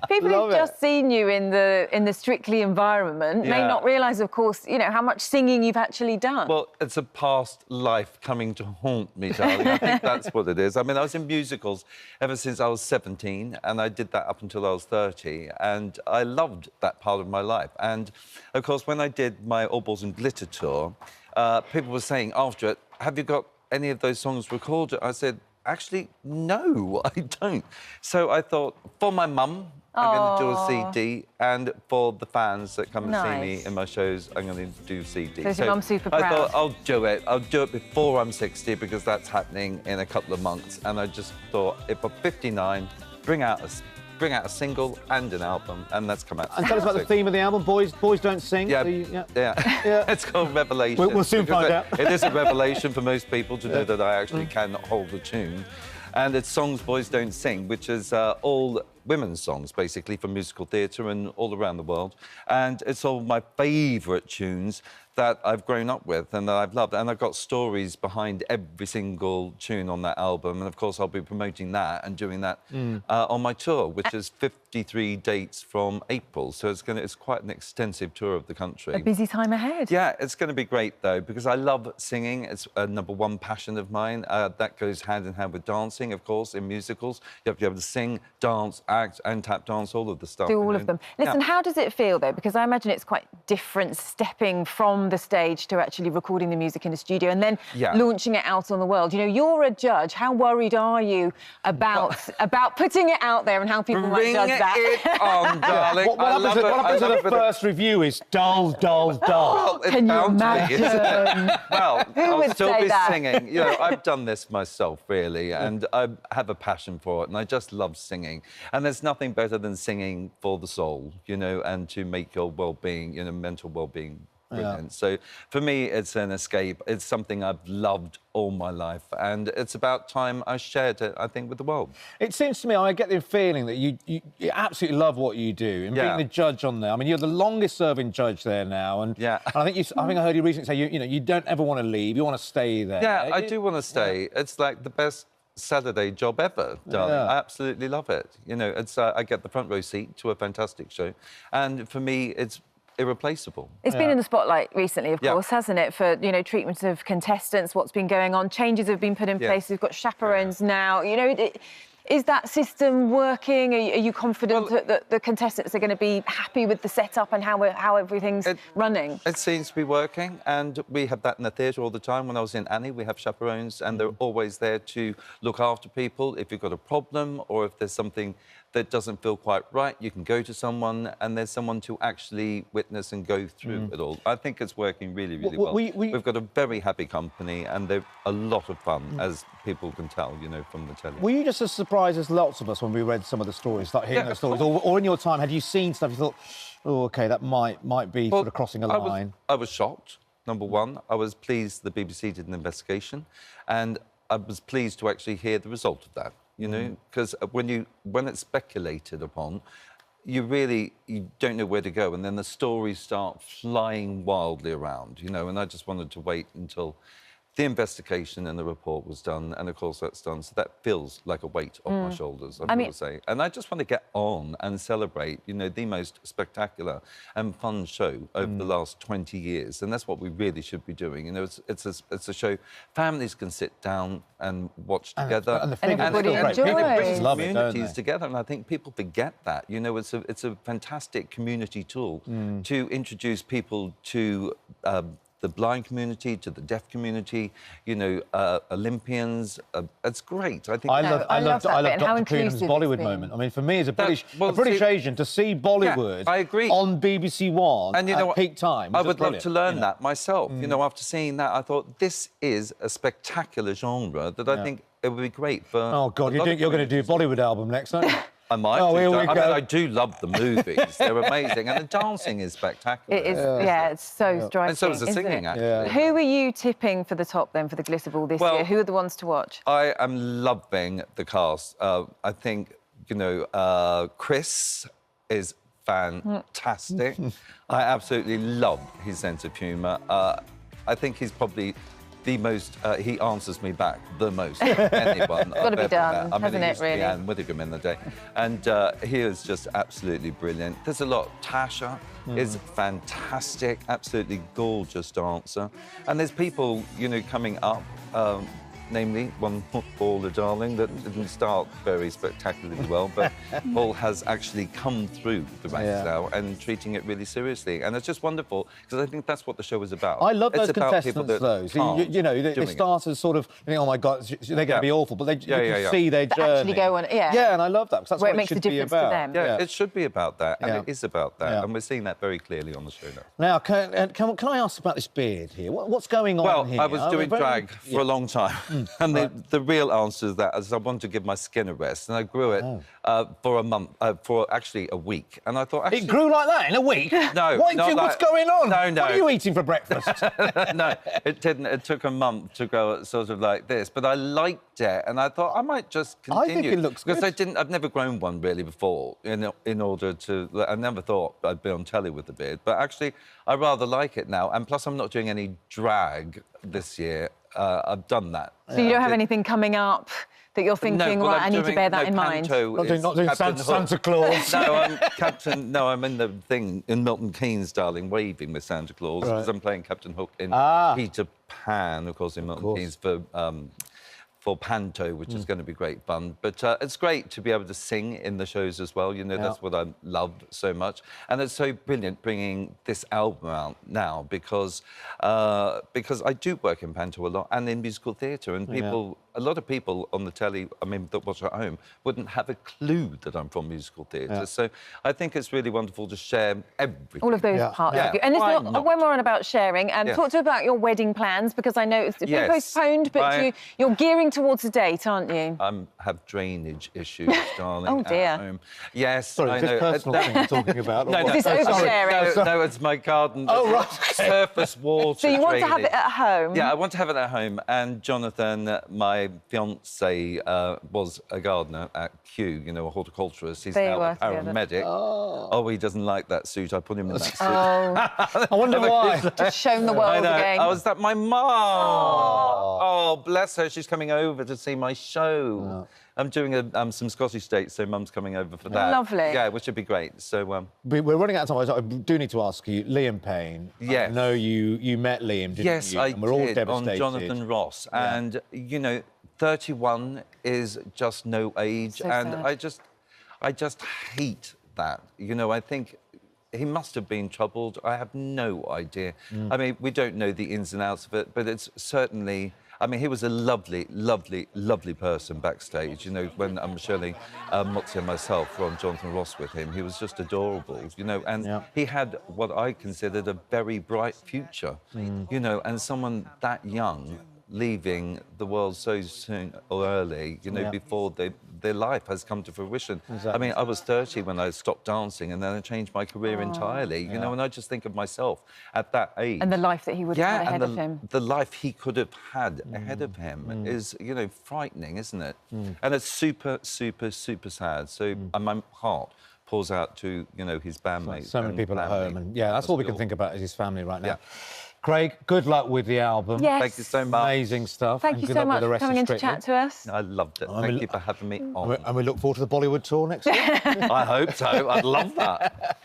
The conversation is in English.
People who've just seen you in the Strictly environment may not realise, of course, you know, how much singing you've actually done. Well, it's a past life coming to haunt me, darling. I think that's what it is. I mean, I was in musicals ever since I was 17, and I did that up until I was 30, and I loved that part of my life. And, of course, when I did my All Balls and Glitter tour, people were saying after it, have you got any of those songs recorded? I said, actually, no, I don't. So I thought, for my mum, I'm going to do a CD, and for the fans that come and see me in my shows, I'm going to do CD. So your mum's super proud. I thought, I'll do it. I'll do it before I'm 60, because that's happening in a couple of months. And I just thought, if I'm 59, bring out a single and an album, and that's come out. And tell us about the theme of the album, Boys Don't Sing. Yeah. It's called Revelation. We'll soon find out. It is a revelation for most people to know that I actually can hold a tune. And it's Songs Boys Don't Sing, which is all women's songs, basically, from musical theatre and all around the world. And it's all my favourite tunes that I've grown up with and that I've loved. And I've got stories behind every single tune on that album. And, of course, I'll be promoting that and doing that on my tour, which is 53 dates from April. So it's quite an extensive tour of the country. A busy time ahead. Yeah, it's going to be great, though, because I love singing. It's a #1 passion of mine. That goes hand in hand with dancing, of course, in musicals. You have to be able to sing, dance, act and tap dance, all of the stuff. Do all of them. Listen, how does it feel, though? Because I imagine it's quite different stepping from the stage to actually recording the music in the studio and then launching it out on the world. You know, you're a judge. How worried are you about putting it out there and how people might judge that? It on, darling. What happens at the first review is dull, dull, dull. Well, it's Can you bound to be, isn't imagine? it? Well, I'll would still say be that? singing. You know, I've done this myself, really, and I have a passion for it, and I just love singing. And there's nothing better than singing for the soul, you know, and to make your well-being, you know, mental well-being brilliant. So for me, it's an escape. It's something I've loved all my life, and it's about time I shared it, I think, with the world. It seems to me, I get the feeling that you absolutely love what you do, and being the judge on there. I mean, you're the longest-serving judge there now, and I think I heard you recently say you don't ever want to leave. You want to stay there. Yeah, I do want to stay. It's like the best Saturday job ever, darling. I absolutely love it. You know, it's I get the front row seat to a fantastic show, and for me, it's irreplaceable. It's been in the spotlight recently, of course, hasn't it? For, you know, treatment of contestants, what's been going on, changes have been put in place. We've got chaperones now. You know, is that system working? Are you confident that the contestants are going to be happy with the setup and how everything's running? It seems to be working, and we have that in the theatre all the time. When I was in Annie, we have chaperones, and they're always there to look after people. If you've got a problem or if there's something that doesn't feel quite right, you can go to someone, and there's someone to actually witness and go through it all. I think it's working really, really well. We've got a very happy company, and they're a lot of fun, as people can tell, you know, from the telly. Were you just as surprised as lots of us when we read some of the stories, like hearing those stories? Or in your time, had you seen stuff you thought, oh, OK, that might be sort of crossing a line? I was shocked, #1. I was pleased the BBC did an investigation, and I was pleased to actually hear the result of that. You know, because when it's speculated upon, you don't know where to go, and then the stories start flying wildly around, you know, and I just wanted to wait until the investigation and the report was done, and of course that's done, so that feels like a weight off my shoulders, I will say. And I just want to get on and celebrate, you know, the most spectacular and fun show over the last 20 years, and that's what we really should be doing. You know, it's a show families can sit down and watch together, and everybody enjoys. Brings communities together, and I think people forget that. You know, it's a fantastic community tool to introduce people to the blind community, to the deaf community, you know, Olympians. It's great. I think I love Dr. Coogan's Bollywood moment. I mean, for me as a British Asian, to see Bollywood I agree. on BBC One and, at peak time. I would love to learn that myself. You know, after seeing that, I thought this is a spectacular genre that I think it would be great for. Oh God, you're going to do a Bollywood album next, aren't you? I might. Oh, here we go. I mean, I do love the movies. They're amazing, and the dancing is spectacular. It is. It's so striking. And so is the singing, actually. Who are you tipping for the top then for the Glitter Ball this year? Who are the ones to watch? I am loving the cast. I think, you know, Chris is fantastic. I absolutely love his sense of humour. I think he's probably the most, he answers me back the most of anyone. Got to be done, hasn't it, really? Anne Widdicombe in the day. And he is just absolutely brilliant. There's a lot. Tasha is fantastic, absolutely gorgeous dancer. And there's people, you know, coming up, namely one footballer, darling, that didn't start very spectacularly well, but Paul has actually come through the ranks now and treating it really seriously. And it's just wonderful, because I think that's what the show is about. I love those contestants, though. So you know, they start as sort of, you think, oh, my God, they're going to be awful, but they you see their journey. Actually go on, Yeah, and I love that, because that's where what it should be about. To them. Yeah, it should be about that, and it is about that, and we're seeing that very clearly on the show now. Now, can I ask about this beard here? What's going on here? Well, I was doing drag for a long time. And the real answer to that is I wanted to give my skin a rest, and I grew it for a month, for actually a week. And I thought, actually, it grew like that in a week? No, what's going on? No. What are you eating for breakfast? No, it didn't. It took a month to go sort of like this, but I liked it, and I thought I might just continue. I think it looks good. Because I've never grown one really before. In order to, I never thought I'd be on telly with the beard, but actually I rather like it now. And plus, I'm not doing any drag this year. I've done that. So you don't have anything coming up that you're thinking, right, I need to bear that in mind? Not doing Santa Claus. No, I'm in the thing in Milton Keynes, darling, waving with Santa Claus, because I'm playing Captain Hook in Peter Pan, of course, in Milton Keynes for Panto, which is going to be great fun. But it's great to be able to sing in the shows as well. You know, that's what I love so much. And it's so brilliant bringing this album out now, because I do work in Panto a lot and in musical theatre, and people... A lot of people on the telly, I mean, that watch at home, wouldn't have a clue that I'm from musical theatre. So I think it's really wonderful to share everything. All of those parts of you. And when we're on about sharing, talk to us about your wedding plans, because I know it's been postponed, but you're gearing towards a date, aren't you? I have drainage issues, darling. Oh, dear. At home. Yes, sorry, I know. Personal thing you're talking about? No, is this oversharing? No, it's my garden. Oh, right. Surface water. So you want to have it at home? Yeah, I want to have it at home. And Jonathan, my fiance, was a gardener at Kew, you know, a horticulturist. He's now a paramedic. Oh, he doesn't like that suit. I put him in that suit. I wonder why. Just shown the world again. Oh, is that my mum? Oh, bless her. She's coming over to see my show. I'm doing some Scottish dates, so Mum's coming over for that. Lovely. Yeah, which would be great. So we're running out of time. I do need to ask you, Liam Payne. Yes. I know you met Liam, didn't you? Yes, I did. We're all devastated. On Jonathan Ross, and you know, 31 is just no age, and sad. I just hate that. You know, I think he must have been troubled. I have no idea. I mean, we don't know the ins and outs of it, but it's certainly... I mean, he was a lovely, lovely, lovely person backstage. You know, when Shirley, Motzi and myself were on Jonathan Ross with him, he was just adorable, you know, and he had what I considered a very bright future, you know, and someone that young leaving the world so soon or early, you know, before their life has come to fruition. Exactly. I mean, I was 30 when I stopped dancing, and then I changed my career entirely, you know, and I just think of myself at that age. And the life that he would have had ahead of him. The life he could have had ahead of him is, you know, frightening, isn't it? And it's super, super, super sad. So my heart pours out to, you know, his bandmates. So many people at home. And that's all we can think about is his family right now. Yeah. Craig, good luck with the album. Yes. Thank you so much. Amazing stuff. Thank you so much for coming in to chat to us. I loved it. Thank you for having me on. And we look forward to the Bollywood tour next year. I hope so. I'd love that.